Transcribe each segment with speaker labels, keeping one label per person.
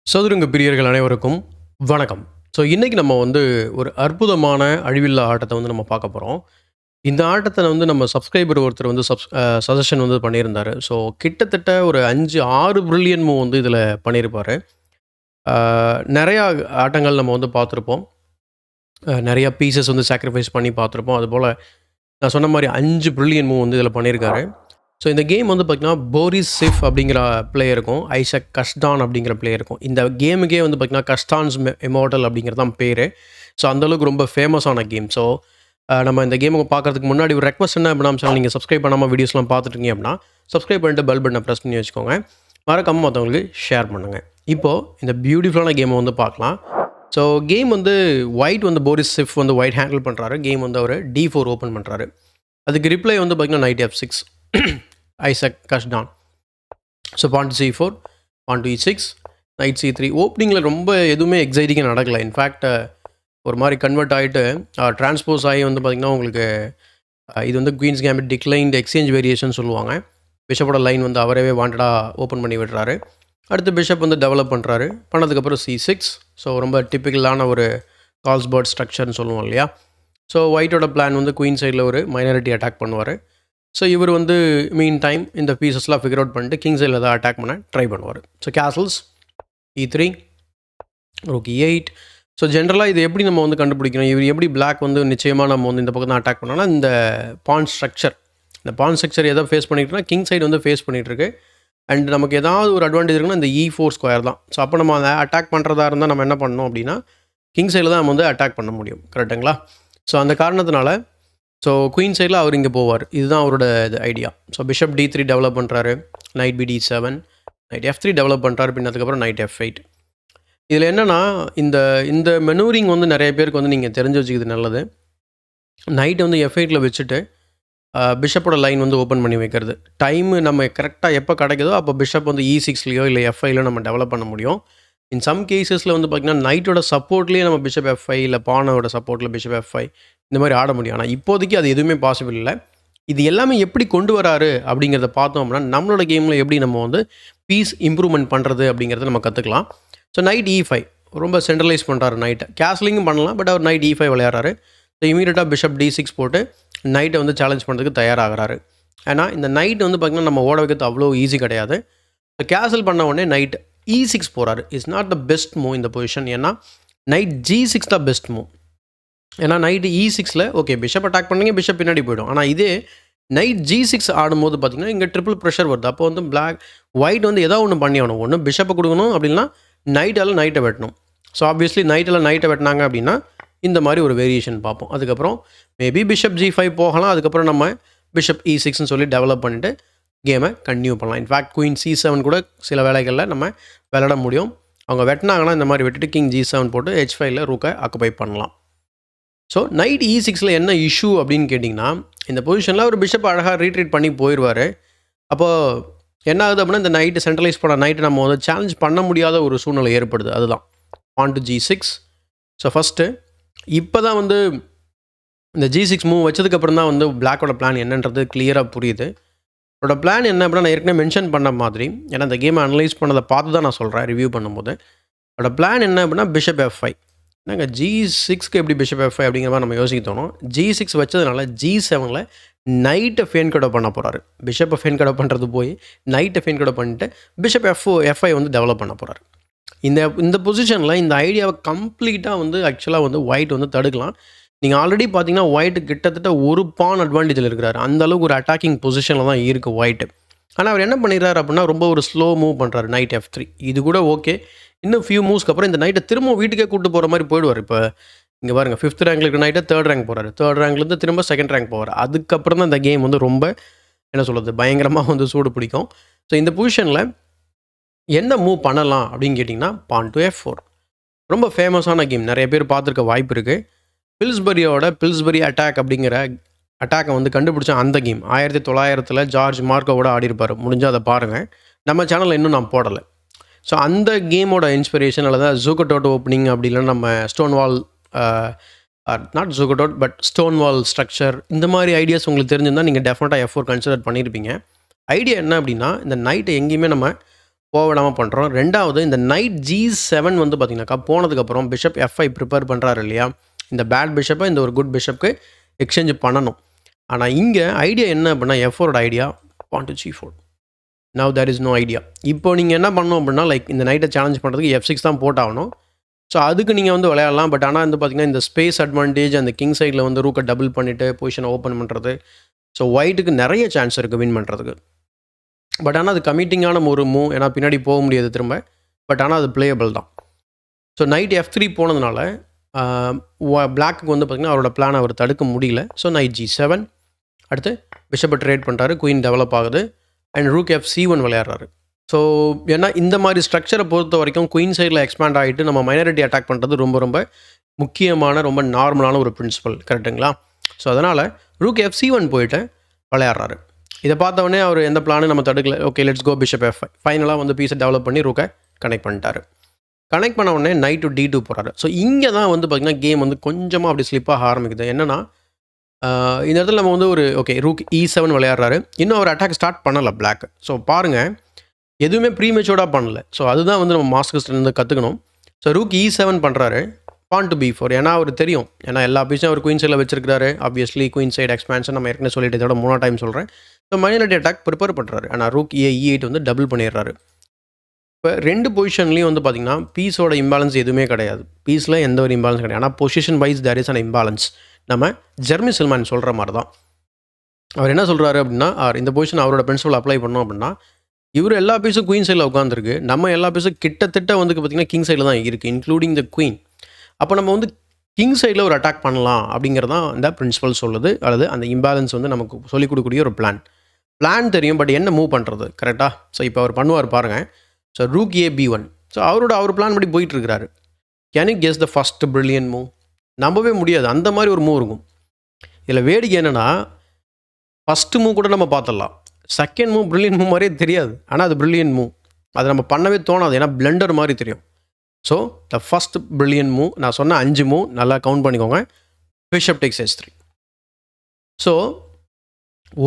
Speaker 1: சதுரங்க பிரியர்கள் அனைவருக்கும் வணக்கம். ஸோ இன்னைக்கு நம்ம வந்து ஒரு அற்புதமான அழிவில்லா ஆட்டத்தை வந்து நம்ம பார்க்க போகிறோம். இந்த ஆட்டத்தை வந்து நம்ம சப்ஸ்கிரைபர் ஒருத்தர் வந்து சஜஷன் வந்து பண்ணியிருந்தாரு. ஸோ கிட்டத்தட்ட ஒரு 5, 6 பிரில்லியன் மூவ் வந்து இதில் பண்ணியிருப்பாரு. நிறையா ஆட்டங்கள் நம்ம வந்து பார்த்துருப்போம். நிறையா பீசஸ் வந்து சாக்ரிஃபைஸ் பண்ணி பார்த்துருப்போம். அதுபோல் நான் சொன்ன மாதிரி 5 பிரில்லியன் மூவ் வந்து இதில் பண்ணியிருக்காரு. ஸோ இந்த கேம் வந்து பார்த்தீங்கன்னா, போரிஸ் சிஃப் அப்படிங்கிற பிளேயருக்கும், ஐசக் கஸ்டான் அப்படிங்கிற பிளேயருக்கும். இந்த கேமுக்கே வந்து பார்த்தீங்கன்னா, கஸ்டான்ஸ் இம்மோர்டல் அப்படிங்கிறது தான் பேர். ஸோ அந்தளவுக்கு ரொம்ப ஃபேமஸான கேம். ஸோ நம்ம இந்த கேமுக்கு பார்க்கறதுக்கு முன்னாடி ஒரு ரெக்வஸ்ட் என்ன அப்படின்னா, நீங்கள் சப்ஸ்கிரைப் பண்ணாமல் வீடியோஸ்லாம் பார்த்துட்டீங்க அப்படின்னா, சப்ஸ்கிரைப் பண்ணிட்டு பெல் பட்டனை ப்ரெஸ் பண்ணி வச்சுக்கோங்க. மறக்காம மற்றவங்களுக்கு ஷேர் பண்ணுங்கள். இப்போது இந்த பியூட்டிஃபுல்லான கேமை வந்து பார்க்கலாம். ஸோ கேம் வந்து ஒயிட் வந்து போரிஸ் சிஃப் வந்து ஒயிட் ஹேண்டில் பண்ணுறாரு. கேம் வந்து அவர் D4 ஓப்பன் பண்ணுறாரு. அதுக்கு ரிப்ளை வந்து பார்த்தீங்கன்னா, நைட் F6 ஐசக் கஷ்டான். So pawn to C4, pawn to E6, knight C3. ஓப்பனிங்கில் ரொம்ப எதுவுமே எக்ஸைட்டிங்காக நடக்கலை. இன்ஃபேக்ட் ஒரு மாதிரி கன்வெர்ட் ஆகிட்டு ட்ரான்ஸ்போஸ் ஆகி வந்து பார்த்திங்கன்னா உங்களுக்கு இது வந்து queen's gambit declined exchange variation சொல்லுவாங்க. பிஷப்போட லைன் வந்து அவரவே வாண்டடாக ஓப்பன் பண்ணி விடுறாரு. அடுத்து பிஷப் வந்து டெவலப் பண்ணுறாரு. பண்ணதுக்கப்புறம் C6. ஸோ ரொம்ப டிப்பிக்கலான ஒரு கால்ஸ்பர்ட் ஸ்ட்ரக்சர்னு சொல்லுவோம் இல்லையா. ஸோ ஒயிட்டோட பிளான் வந்து குயின் சைடில் ஒரு மைனாரிட்டி அட்டாக் பண்ணுவார். ஸோ இவர் வந்து மீன் டைம் இந்த பீசஸ்லாம் ஃபிகர் அவுட் பண்ணிட்டு கிங் சைடில் ஏதாவது அட்டாக் பண்ண ட்ரை பண்ணுவார். So castles E3, rook E8. So ஜென்ரலாக இது எப்படி நம்ம வந்து கண்டுபிடிக்கணும், இவர் எப்படி பிளாக் வந்து நிச்சயமாக நம்ம வந்து இந்த பக்கம் தான் அட்டாக் பண்ணோன்னா, இந்த பான் ஸ்ட்ரக்சர் எதை ஃபேஸ் பண்ணிட்டுனா கிங் சைடு வந்து ஃபேஸ் பண்ணிகிட்ருக்கு. அண்ட் நமக்கு ஏதாவது ஒரு அட்வான்டேஜ் இருக்குன்னா இந்த E4 ஸ்கொயர் தான். ஸோ அப்போ நம்ம அதை அட்டாக் பண்ணுறதா இருந்தால் நம்ம என்ன பண்ணணும் அப்படின்னா, கிங் சைடில் தான் நம்ம வந்து அட்டாக் பண்ண முடியும். கரெக்டுங்களா? ஸோ அந்த காரணத்தினால ஸோ குயின் சைடில் அவர் இங்கே போவார். இதுதான் அவரோட இது idea. So bishop D3 develop பண்ணுறாரு. Knight BD7, knight F3 develop பண்ணுறாரு. பின்னதுக்கப்புறம் நைட் F8. இதில் என்னென்னா இந்த இந்த மெனூரிங் வந்து நிறைய பேருக்கு வந்து நீங்கள் தெரிஞ்சு வச்சுக்கிறது நல்லது. நைட் வந்து F8 வச்சுட்டு பிஷப்போட லைன் வந்து ஓப்பன் பண்ணி வைக்கிறது. டைமு நம்ம கரெக்டாக எப்போ கிடைக்குதோ அப்போ பிஷப் வந்து E6லையோ இல்லை F5லையோ நம்ம டெவலப் பண்ண முடியும். இன் சம் கேசஸில் வந்து பார்த்திங்கன்னா நைட்டோட சப்போர்ட்லேயே நம்ம பிஷப் F5 இல்லை பானோட சப்போர்ட்டில் பிஷப் F5 இந்த மாதிரி ஆட முடியும். ஆனால் இப்போதைக்கு அது எதுவுமே பாசிபிள் இல்லை. இது எல்லாமே எப்படி கொண்டு வராரு அப்படிங்கிறத பார்த்தோம் அப்படின்னா, நம்மளோட கேமில் எப்படி நம்ம வந்து பீஸ் இம்ப்ரூவ்மெண்ட் பண்ணுறது அப்படிங்கிறத நம்ம கற்றுக்கலாம். ஸோ நைட் E5 ரொம்ப சென்ட்ரலைஸ் பண்ணுறாரு நைட்டை. கேஸ்லிங்கும் பண்ணலாம், பட் அவர் நைட் E5 விளையாடுறாரு. ஸோ இமீடியட்டாக பிஷப் D6 போட்டு நைட்டை வந்து சேலஞ்ச் பண்ணுறதுக்கு தயாராகிறாரு. ஏன்னா இந்த நைட் வந்து பார்த்திங்கன்னா நம்ம ஓட வைக்கிறது அவ்வளோ ஈஸி கிடையாது. ஸோ கேசல் பண்ண உடனே நைட் E6 போகிறாரு. It's not the best move இந்த பொசிஷன். ஏன்னா நைட் G6 தான் பெஸ்ட் மூவ். ஏன்னா நைட்டு E6ல் ஓகே பிஷப் அட்டாக் பண்ணிங்க, பிஷப் பின்னாடி போய்டும். ஆனால் இதே நைட் G6 ஆடும்போது பார்த்திங்கன்னா இங்கே ட்ரிபிள் ப்ரெஷர் வருது. அப்போ வந்து ஒயிட் வந்து ஏதோ ஒன்று பண்ணி ஆகணும். ஒன்று பிஷப்பை கொடுக்கணும், அப்படின்னா நைட்டை வெட்டணும். ஸோ ஆப்வியஸ்லி நைட்டை வெட்டினாங்க அப்படின்னா இந்த மாதிரி ஒரு வேரியேஷன் பார்ப்போம். அதுக்கப்புறம் மேபி பிஷப் G5 போகலாம். அதுக்கப்புறம் நம்ம பிஷப் E6ன்னு சொல்லி டெவலப் பண்ணிவிட்டு கேமை கண்டினியூ பண்ணலாம். இன்ஃபேக்ட் குயின் C7 கூட சில வேலைகளில் நம்ம விளையாட முடியும். அவங்க வெட்டினாங்கன்னா இந்த மாதிரி வெட்டிட்டு கிங் G7 போட்டு H5ல் ரூக்கை ஆக்குபை பண்ணலாம். ஸோ நைட் E6ல் என்ன இஷ்யூ அப்படின்னு கேட்டிங்கன்னா, இந்த பொசிஷனில் ஒரு பிஷப் அழகாக ரீட்ரீட் பண்ணி போயிடுவார். அப்போது என்ன ஆகுது அப்படின்னா, இந்த நைட்டு சென்ட்ரலைஸ் பண்ண நைட்டு நம்ம வந்து சேலஞ்ச் பண்ண முடியாத ஒரு சூழ்நிலை ஏற்படுது. அதுதான் பான் டு G6. ஸோ ஃபஸ்ட்டு இப்போ தான் வந்து இந்த G6 மூவ் வச்சதுக்கப்புறம் தான் வந்து பிளாக்கோட பிளான் என்னன்றது கிளியராக புரியுது. அவரோட பிளான் என்ன அப்படின்னா, நான் ஏற்கனவே மென்ஷன் பண்ண மாதிரி, ஏன்னா இந்த கேமை அனலைஸ் பண்ணதை பார்த்து தான் நான் சொல்கிறேன் ரிவ்யூ பண்ணும்போது. அவரோட பிளான் என்ன அப்படின்னா பிஷப் F5. நாங்கள் G6க்கு எப்படி பிஷப் F5 அப்படிங்கிற மாதிரி நம்ம யோசிக்க தோணும். G6 வச்சதுனால G7ல் நைட்டை ஃபெயின் கடோ பண்ண போகிறாரு. பிஷப்பை ஃபெயின் கடோ பண்ணுறது போய் நைட்டை ஃபெயின் கடோ பண்ணிட்டு பிஷப் F5 வந்து டெவலப் பண்ண போகிறாரு. இந்த பொசிஷனில் இந்த ஐடியாவை கம்ப்ளீட்டாக வந்து ஆக்சுவலாக வந்து ஒயிட் வந்து தடுக்கலாம். நீங்கள் ஆல்ரெடி பார்த்தீங்கன்னா ஒயிட் கிட்டத்தட்ட ஒரு பான் அட்வான்டேஜில் இருக்கிறாரு. அந்த அளவுக்கு ஒரு அட்டாக்கிங் பொசிஷனில் தான் இருக்குது ஒயிட்டு. ஆனால் அவர் என்ன பண்ணிடுறாரு அப்படின்னா, ரொம்ப ஒரு ஸ்லோ மூவ் பண்ணுறாரு. நைட் F3 இது கூட ஓகே. இன்னும் ஃபியூ மூவ்ஸ்க்கு அப்புறம் இந்த நைட்டை திரும்ப வீட்டுக்கே கூப்பிட்டு போகிற மாதிரி போயிடுவார். இப்போ இங்கே பாருங்கள், 5th ரேங்கில் இருக்கிற நைட்டை 3rd ரேங்க் போகிறாரு. 3rd ரேங்க்லேருந்து திரும்ப 2nd ரேங்க் போவார். அதுக்கப்புறம் தான் இந்த கேம் வந்து ரொம்ப என்ன சொல்கிறது பயங்கரமாக வந்து சூடு பிடிக்கும். ஸோ இந்த பொசிஷனில் என்ன மூவ் பண்ணலாம் அப்படின்னு கேட்டிங்கன்னா, பான் டு F4 ரொம்ப ஃபேமஸான கேம். நிறைய பேர் பார்த்துருக்க வாய்ப்பு இருக்குது. பில்ஸ்பரி அட்டாக் அப்படிங்கிற அட்டாக்கை வந்து கண்டுபிடிச்ச அந்த கேம் 1900 ஜார்ஜ் மார்க்கோவோட ஆடிருப்பார். முடிஞ்சால் அதை பாருங்கள். நம்ம சேனலில் இன்னும் நான் போடலை. ஸோ அந்த கேமோட இன்ஸ்பிரேஷன் அல்லது ஜூகட்டோட் ஓப்பனிங் அப்படி இல்லைன்னா நம்ம ஸ்டோன்வால் நாட் ஜூகட்டோட் பட் ஸ்டோன்வால் ஸ்ட்ரக்சர் இந்த மாதிரி ஐடியாஸ் உங்களுக்கு தெரிஞ்சிருந்தால் நீங்கள் டெஃபினட்டாக F4 கன்சிடர் பண்ணியிருப்பீங்க. ஐடியா என்ன அப்படின்னா, இந்த நைட்டை எங்கேயுமே நம்ம விடாம பண்ணுறோம். 2வது இந்த நைட் G7 வந்து பார்த்தீங்கன்னாக்கா, போனதுக்கப்புறம் பிஷப் F5 ப்ரிப்பேர் பண்ணுறாரு இல்லையா? இந்த பேட் பிஷப்பை இந்த ஒரு குட் பிஷப்க்கு எக்ஸ்சேஞ்ச் பண்ணணும். ஆனால் இங்கே ஐடியா என்ன அப்படின்னா, F4 idea pawn to G4. Now there is no idea. இப்போ நீங்கள் என்ன பண்ணணும் அப்படின்னா, லைக் இந்த நைட்டை சேலஞ்ச் பண்ணுறதுக்கு F6 தான் போட்டாகணும். ஸோ அதுக்கு நீங்கள் வந்து விளையாடலாம். பட் ஆனால் வந்து பார்த்தீங்கன்னா, இந்த ஸ்பேஸ் அட்வான்டேஜ் அந்த கிங் சைடில் வந்து ரூக்கை டபுள் பண்ணிவிட்டு பொசிஷனை ஓப்பன் பண்ணுறது. ஸோ ஒயிட்டுக்கு நிறைய சான்ஸ் இருக்குது வின் பண்ணுறதுக்கு. பட் ஆனால் அது கமிட்டிங்கான ஒரு மூவ். ஏன்னா பின்னாடி போக முடியாது திரும்ப. பட் ஆனால் அது பிளேயபிள் தான். ஸோ நைட் F3 போனதுனால பிளாக்கு வந்து பார்த்திங்கன்னா அவரோட பிளான் அவர் தடுக்க முடியல. So knight G7. அடுத்து பிஷப்பை ட்ரேட் பண்ணுறாரு. குயின் டெவலப் ஆகுது. அண்ட் ரூக் F C1 விளையாடுறாரு. ஸோ ஏன்னா இந்த மாதிரி ஸ்ட்ரக்சரை பொறுத்த வரைக்கும் குயின் சைடில் எக்ஸ்பேண்ட் ஆகிட்டு நம்ம மைனாரிட்டி அட்டாக் பண்ணுறது ரொம்ப ரொம்ப முக்கியமான ரொம்ப நார்மலான ஒரு பிரின்சிபல். கரெக்டுங்களா? ஸோ அதனால் ரூக் F C1 போயிட்டு விளையாடுறாரு. இதை பார்த்தவொடனே அவர் எந்த பிளானும் நம்ம தடுக்கல. Okay, let's go bishop F5. ஃபைனலாக வந்து பீஸை டெவலப் பண்ணி ரூக்கை கனெக்ட் பண்ணிட்டாரு. கனெக்ட் பண்ண உடனே நைட் டு D2 போகிறாரு. ஸோ இங்கே தான் வந்து பார்த்திங்கன்னா கேம் வந்து கொஞ்சமாக அப்படி ஸ்லிப்பாக ஆரம்பிக்குது. என்னென்னா இந்த இடத்துல நம்ம வந்து ஒரு ஓகே ரூக் E7 விளையாடுறாரு. இன்னும் அவர் அட்டாக் ஸ்டார்ட் பண்ணலை பிளாக். ஸோ பாருங்கள், எதுவுமே ப்ரீமெச்சூர்டாக பண்ணல. ஸோ அதுதான் வந்து நம்ம மாஸ்டர்ஸ்லேருந்து கற்றுக்கணும். ஸோ ரூக் E7 பண்ணுறாரு. பான் டு B4. ஏன்னா அவர் தெரியும், ஏன்னா எல்லா பீஸும் அவர் குயின் சைடில் வச்சிருக்காரு. ஆப்வியஸ்லி குயின் சைடு எக்ஸ்பேன்ஷன் நம்ம ஏற்கனவே சொல்லிட்டு இதோட 3 டைம் சொல்கிறேன். ஸோ மைனாரிட்டி அட்டாக் ப்ரிப்பேர் பண்ணுறாரு. ஆனால் ரூக் E8 வந்து டபுள் பண்ணிடுறாரு. இப்போ 2 பொசிஷன்லேயும் வந்து பார்த்திங்கன்னா பீஸோட இம்பாலன்ஸ் எதுவுமே கிடையாது. பீஸில் எந்த ஒரு இம்பாலன்ஸ் கிடையாது. ஆனால் position wise there is an imbalance. நம்ம ஜெர்மி சில்மான் சொல்கிற மாதிரி தான். அவர் என்ன சொல்கிறாரு அப்படின்னா, இந்த பொசிஷன் அவரோட பிரின்சிபல் அப்ளை பண்ணோம் அப்படின்னா, இவர் எல்லா பீஸும் குயின் சைடில் உட்காந்துருக்கு. நம்ம எல்லா பீஸும் கிட்டத்தட்ட வந்து பார்த்திங்கன்னா கிங் சைடில் தான் இருக்குது, இன்க்ளூடிங் த குயின். அப்போ நம்ம வந்து கிங் சைடில் ஒரு அட்டாக் பண்ணலாம் அப்படிங்கிறது தான் இந்த பிரின்சிபல் சொல்லுது. அல்லது அந்த இம்பாலன்ஸ் வந்து நமக்கு சொல்லிக் கொடுக்கக்கூடிய ஒரு பிளான் தெரியும். பட் என்ன மூவ் பண்ணுறது? கரெக்டாக? ஸோ இப்போ அவர் பண்ணுவார் பாருங்கள். So rook A B1. So அவர் பிளான் படி போயிட்டுருக்கிறாரு. Can you guess the first brilliant move? நம்பவே முடியாது, அந்த மாதிரி ஒரு மூவ் இருக்கும். இதில் வேடிக்கை என்னென்னா, ஃபஸ்ட்டு மூவ் கூட நம்ம பார்த்துடலாம். செகண்ட் மூவ் பிரில்லியன்ட் மூவ் மாதிரியே தெரியாது. ஆனால் அது பிரில்லியன்ட் மூவ். அது நம்ம பண்ணவே தோணாது. ஏன்னா பிளெண்டர் மாதிரி தெரியும். So the first brilliant move, நான் சொன்ன 5 மூவ் நல்லா கவுண்ட் பண்ணிக்கோங்க. Bishop takes H3. ஸோ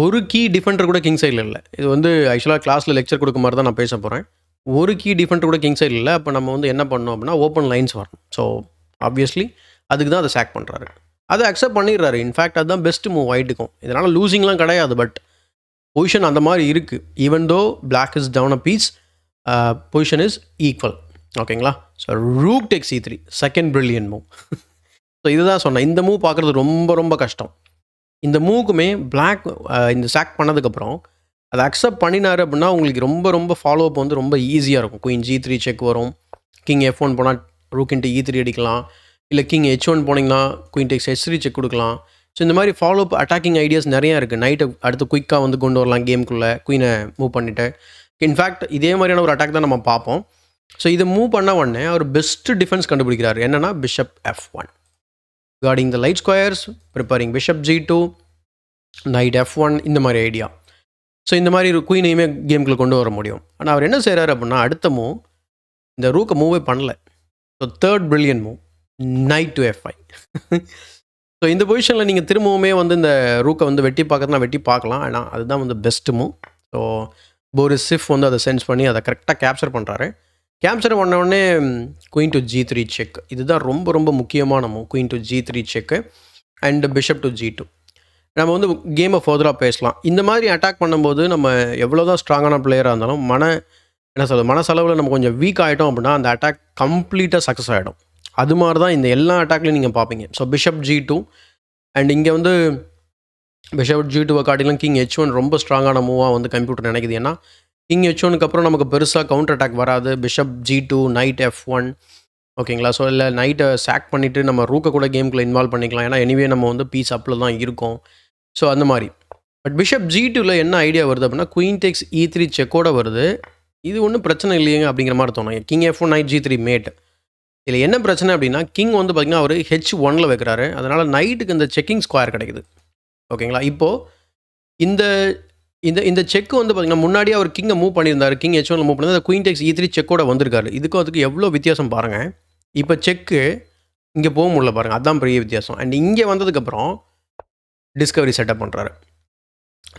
Speaker 1: ஒரு கீ டிஃபெண்டர் கூட கிங் சைடில் இல்லை. இது வந்து ஆக்சுவலாக கிளாஸில் லெக்சர் கொடுக்க மாதிரி தான் நான் பேச போகிறேன். ஒரு கீ டிஃபெண்டர் கூட கிங் சைடில் இல்லை. அப்போ நம்ம வந்து என்ன பண்ணோம் அப்படின்னா ஓப்பன் லைன்ஸ் வரணும். ஸோ ஆப்வியஸ்லி அதுக்கு தான் அதை சாக் பண்ணுறாரு. அதை அக்செப்ட் பண்ணிடுறாரு. இன்ஃபேக்ட் அதுதான் பெஸ்ட் மூவ் ஒயிட்டுக்கும். இதனால் லூசிங்லாம் கிடையாது. பட் பொசிஷன் அந்த மாதிரி இருக்குது. Even though black is down a piece, position is equal. ஓகேங்களா? So rook takes E3 second brilliant move. So இதுதான் சொன்னேன், இந்த மூவ் பார்க்குறது ரொம்ப ரொம்ப கஷ்டம். இந்த மூவுக்குமே பிளாக் இந்த சாக் பண்ணதுக்கப்புறம் அதை அக்செப்ட் பண்ணினார் அப்படின்னா உங்களுக்கு ரொம்ப ரொம்ப ஃபாலோ அப் வந்து ரொம்ப ஈஸியாக இருக்கும். குயின் G3 செக் வரும். கிங் F1 போனால் ரூக் இன்ட்டு E3 அடிக்கலாம். இல்லை கிங் H1 போனீங்கன்னா குயின் டேக்ஸ் H3 செக் கொடுக்கலாம். ஸோ இந்த மாதிரி ஃபாலோ அப் அட்டாக்கிங் ஐடியாஸ் நிறையா இருக்குது. நைட்டை அடுத்து குயிக்காக வந்து கொண்டு வரலாம் கேமுக்குள்ளே, குயினை மூவ் பண்ணிவிட்டு. இன்ஃபேக்ட் இதே மாதிரியான ஒரு அட்டாக் தான் நம்ம பார்ப்போம். ஸோ இதை மூவ் பண்ண உடனே அவர் பெஸ்ட்டு டிஃபென்ஸ் கண்டுபிடிக்கிறார். என்னென்னா bishop F1, guarding the light squares, preparing bishop G2, knight F1, இந்த மாதிரி ஐடியா. ஸோ இந்த மாதிரி ஒரு குயினையுமே கேமுக்குள்ளே கொண்டு வர முடியும். ஆனால் அவர் என்ன செய்கிறார் அப்படின்னா, அடுத்த மூவ் இந்த ரூக்கை மூவே பண்ணல. So third brilliant move, night to F5. So இந்த பொசிஷனில் நீங்கள் திரும்பவுமே வந்து இந்த ரூக்கை வந்து வெட்டி பார்க்கறதுனா வெட்டி பார்க்கலாம். ஆனால் அதுதான் வந்து பெஸ்ட் மூவ். ஸோ போரிஸ் சிஃப் வந்து அதை சென்ஸ் பண்ணி அதை கரெக்டாக கேப்சர் பண்ணுறாரு. கேப்சர் பண்ண உடனே குயின் டு G3 செக். இதுதான் ரொம்ப ரொம்ப முக்கியமான move. Queen to G3 check and bishop to G2. நம்ம வந்து கேமை ஃபர்தராக பேசலாம். இந்த மாதிரி அட்டாக் பண்ணும்போது நம்ம எவ்வளோ தான் ஸ்ட்ராங்கான பிளேயராக இருந்தாலும் மனசளவில் நம்ம கொஞ்சம் வீக் ஆகிட்டோம் அப்படின்னா அந்த அட்டாக் கம்ப்ளீட்டாக சக்ஸஸ் ஆகிடும். அது மாதிரி தான் இந்த எல்லா அட்டாக்லையும் நீங்கள் பார்ப்பீங்க. ஸோ பிஷப் G2 அண்ட் இங்கே வந்து பிஷப் G2 காட்டிலும் கிங் H1 ரொம்ப ஸ்ட்ராங்கான மூவாக வந்து கம்ப்யூட்டர் நினைக்குது. ஏன்னா கிங் H1க்கு அப்புறம் நமக்கு பெருசாக கவுண்டர் அட்டாக் வராது. Bishop G2, knight F1. ஓகேங்களா? ஸோ இல்லை நைட்டை சாக் பண்ணிவிட்டு நம்ம ரூக்கை கூட கேமுக்குள்ளே இன்வால்வ் பண்ணிக்கலாம். ஏன்னா எனிவே நம்ம வந்து பீஸ் அப்பில் தான் இருக்கும். ஸோ அந்த மாதிரி. பட் பிஷப் G2ல என்ன ஐடியா வருது அப்படின்னா குயின் டேக்ஸ் E3 செக்கோட வருது. இது ஒன்றும் பிரச்சனை இல்லையேங்க அப்படிங்கிற மாதிரி தோணும். King F1, knight G3 mate. இதில் என்ன பிரச்சனை அப்படின்னா கிங் வந்து பார்த்திங்கன்னா அவர் H1ல் வைக்கிறாரு. அதனால் நைட்டுக்கு இந்த செக்கிங் ஸ்கொயர் கிடைக்குது. ஓகேங்களா? இப்போது இந்த இந்த இந்த செக்கு வந்து பார்த்திங்கன்னா முன்னாடியே அவர் கிங்கை மூவ் பண்ணியிருந்தார். கிங் H1ல் மூவ் பண்ணியிருந்தார். குயின் டேக்ஸ் E3 செக்கோட வந்திருக்காரு. இதுக்கும் அதுக்கு எவ்வளோ வித்தியாசம் பாருங்கள். இப்போ செக்கு இங்கே போக முடியல பாருங்கள். அதுதான் பெரிய வித்தியாசம். அண்ட் இங்கே வந்ததுக்கப்புறம் டிஸ்கவரி செட்டப் பண்ணுறாரு.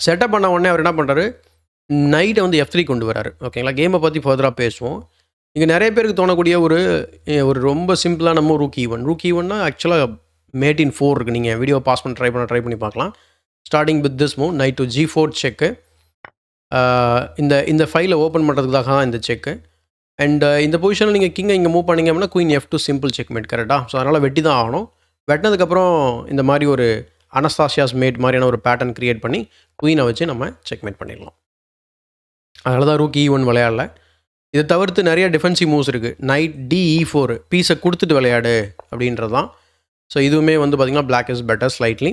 Speaker 1: செட்டப் பண்ண உடனே அவர் என்ன பண்ணுறாரு, நைட்டை வந்து F3 கொண்டு வராரு. ஓகேங்களா? கேமை பற்றி ஃபர்தராக பேசுவோம். இங்கே நிறைய பேருக்கு தோணக்கூடிய ஒரு ரொம்ப சிம்பிளான ரூக் ஈவன். ரூக் ஈவன்னா ஆக்சுவலாக மேட் இன் 4 இருக்குது. நீங்கள் வீடியோ பாஸ் பண்ணி ட்ரை பண்ணி பார்க்கலாம். Starting with this move night to G4 செக்கு. இந்த ஃபைலை ஓப்பன் பண்ணுறதுக்காக தான் இந்த செக்கு. அண்ட் இந்த பொசிஷனில் நீங்கள் கிங்கை இங்கே மூவ் பண்ணிங்க அப்படின்னா queen F2 simple check mat. கரெக்டாக? ஸோ அதனால் வெட்டி தான் ஆகணும். வெட்டினதுக்கப்புறம் இந்த மாதிரி ஒரு அனஸ்தாசியாஸ் மேட் மாதிரியான ஒரு பேட்டர்ன் க்ரியேட் பண்ணி குயினை வச்சு நம்ம செக்மேட் பண்ணிடலாம். அதனால தான் ரூக் E1 விளையாடல. இதை தவிர்த்து நிறைய டிஃபென்சிவ் மூவ்ஸ் இருக்குது. நைட் DE4 பீஸை கொடுத்துட்டு விளையாடு அப்படின்றது தான். ஸோ இதுவுமே வந்து பார்த்திங்கன்னா black is better slightly.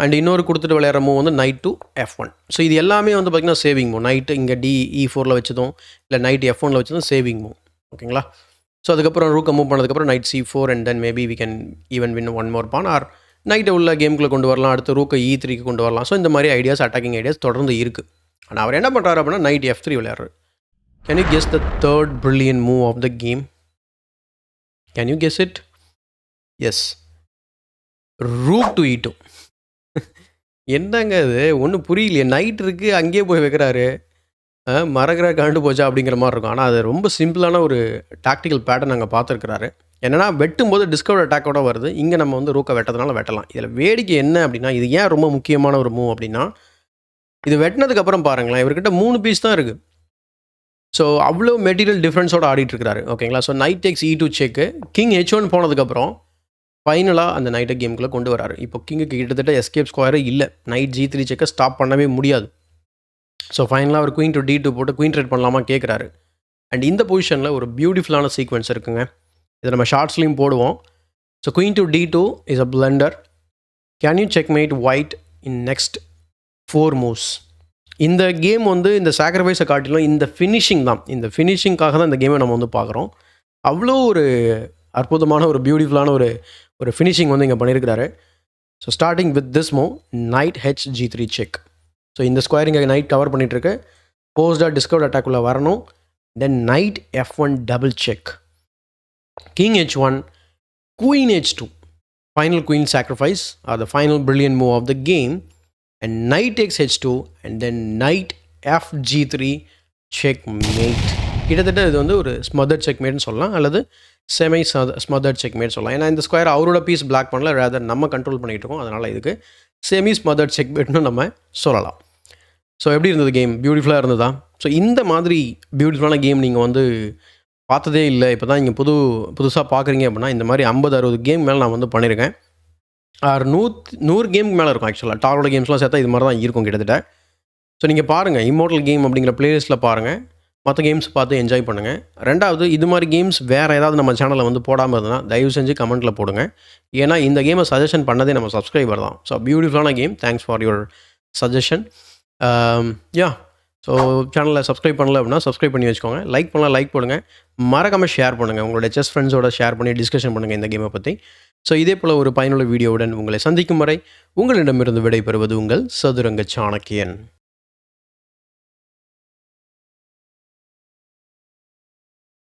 Speaker 1: And இன்னொரு கொடுத்துட்டு விளையாடுற மூவ் வந்து நைட் டு F1. ஸோ இது எல்லாமே வந்து பார்த்திங்கன்னா சேவிங் மூவ். நைட்டு இங்கே DE4 வச்சதும் இல்லை நைட் F1 வச்சதும் சேவிங் மூவ். ஓகேங்களா? ஸோ அதுக்கப்புறம் ரூக்கை மூவ் பண்ணதுக்கப்புறம் knight C4 and then maybe we can even win one more pawn. Or நைட்டை உள்ள கேமுக்குள்ளே கொண்டு வரலாம். அடுத்து ரூக்கை E3க்கு கொண்டு வரலாம். ஸோ இந்த மாதிரி ஐடியாஸ், அட்டாக்கிங் ஐடியாஸ் தொடர்ந்து இருக்குது. ஆனால் அவர் என்ன பண்ணுறாரு அப்படின்னா நைட் F3 விளையாடுறாரு. Can you guess the third brilliant move of the game? Can you guess it? Yes, rook to E2. என்னங்க இது ஒன்றும் புரியலையே. நைட் இருக்குது, அங்கேயே போய் வைக்கிறாரு. மரகிற கண்டு போச்சா அப்படிங்கிற மாதிரி இருக்கும். ஆனால் அது ரொம்ப சிம்பிளான ஒரு டாக்டிக்கல் பேட்டர்ன் அங்கே பார்த்துருக்கிறாரு. என்னென்னா வெட்டும்போது டிஸ்கவர் அட்டாக்கோட வருது. இங்கே நம்ம வந்து ரூக்கை வெட்டதுனால வெட்டலாம். இதில் வேடிக்கை என்ன அப்படின்னா, இது ஏன் ரொம்ப முக்கியமான ஒரு மூவ் அப்படின்னா, இது வெட்டினதுக்கப்புறம் பாருங்களேன், இவர்கிட்ட 3 பீஸ் தான் இருக்குது. ஸோ அவ்வளோ மெட்டீரியல் டிஃப்ரென்ஸோடு ஆடிட்டுருக்கிறாரு. ஓகேங்களா? ஸோ நைட் டேக்ஸ் E2 செக்கு. கிங் H1 போனதுக்கப்புறம் ஃபைனலாக அந்த நைட்டை கேமுக்குள்ளே கொண்டு வராரு. இப்போ கிங்குக்கு கிட்டத்தட்ட எஸ்கேப் ஸ்கொயரே இல்லை. நைட் G3 செக்கை ஸ்டாப் பண்ணவே முடியாது. ஸோ ஃபைனலாக அவர் குயின் டு D2 போட்டு குயின் ட்ரேட் பண்ணலாமா கேட்குறாரு. அண்ட் இந்த பொசிஷனில் ஒரு பியூட்டிஃபுல்லான சீக்வன்ஸ் இருக்குங்க. இதை நம்ம ஷார்ட்ஸ்லையும் போடுவோம். So queen to D2 is a blunder. Can you checkmate white in next 4 moves? இந்த கேம் வந்து இந்த சாக்ரிஃபைஸை காட்டிலும் இந்த ஃபினிஷிங் தான். இந்த ஃபினிஷிங்காக தான் இந்த கேமை நம்ம வந்து பார்க்குறோம். அவ்வளோ ஒரு அற்புதமான ஒரு பியூட்டிஃபுல்லான ஒரு ஃபினிஷிங் வந்து இங்கே பண்ணியிருக்கிறாரு. So starting with this move knight G3 check. So இந்த ஸ்கொயர் இங்கே நைட் கவர் பண்ணிகிட்ருக்கு. போஸ்டாக டிஸ்கவர் அட்டாக்குள்ளே வரணும். Then knight F1 double check. King H1, queen H2. Final queen sacrifice are the final brilliant move of the game. And knight takes H2 and then knight FG3 checkmate. கிட்டத்தட்ட இது வந்து ஒரு ஸ்மதர்ட் செக்மேட்னு சொல்லலாம், அல்லது செமி ஸ்மதர்ட் செக்மேட் சொல்லலாம். ஏன்னா இந்த square அவரோட பீஸ் பிளாக் பண்ணல, ரேதர் நம்ம கண்ட்ரோல் பண்ணிகிட்டு இருக்கோம். அதனால் இதுக்கு செமி ஸ்மதர்ட் செக்மேட்னு நம்ம சொல்லலாம். ஸோ எப்படி இருந்தது கேம்? பியூட்டிஃபுல்லாக இருந்ததா? ஸோ இந்த மாதிரி பியூட்டிஃபுல்லான கேம் நீங்கள் வந்து பார்த்ததே இல்லை. இப்போ தான் நீங்கள் புதுசாக பார்க்குறீங்க அப்படின்னா இந்த மாதிரி 50-60 கேம் மேலே நான் வந்து பண்ணியிருக்கேன். 100 கேமுக்கு மேலே இருக்கும். ஆக்சுவலாக டாரோட கேம்ஸ்லாம் சேர்த்தா இது மாதிரி தான் இருக்கும் கிட்டத்தட்ட. ஸோ நீங்கள் பாருங்கள், இம்மோர்டல் கேம் அப்படிங்கிற பிளேலிஸ்ட்டில் பாருங்கள். மற்ற கேம்ஸ் பார்த்து என்ஜாய் பண்ணுங்கள். ரெண்டாவது, இது மாதிரி கேம்ஸ் வேறு ஏதாவது நம்ம சேனலில் வந்து போடாமல் இருந்தால் தயவு செஞ்சு கமெண்ட்டில் போடுங்க. ஏன்னா இந்த கேமை சஜஷன் பண்ணதே நம்ம சப்ஸ்கிரைபர் தான். ஸோ பியூட்டிஃபுல்லான game. Thanks for your suggestion. So சேனலில் சப்ஸ்கிரைப் பண்ணல அப்படின்னா சப்ஸ்கிரைப் பண்ணி வச்சுக்கோங்க. லைக் பண்ணலாம், லைக் போடுங்க. மறக்காமல் ஷேர் பண்ணுங்கள். உங்களோட செஸ் ஃப்ரெண்ட்ஸோட ஷேர் பண்ணி டிஸ்கஷன் பண்ணுங்கள் இந்த கேமை பற்றி. ஸோ இதே போல் ஒரு பயனுள்ள வீடியோவுடன் உங்களை சந்திக்கும் வரை உங்களிடமிருந்து விடைபெறுவது உங்கள் சதுரங்க சாணக்கியன்.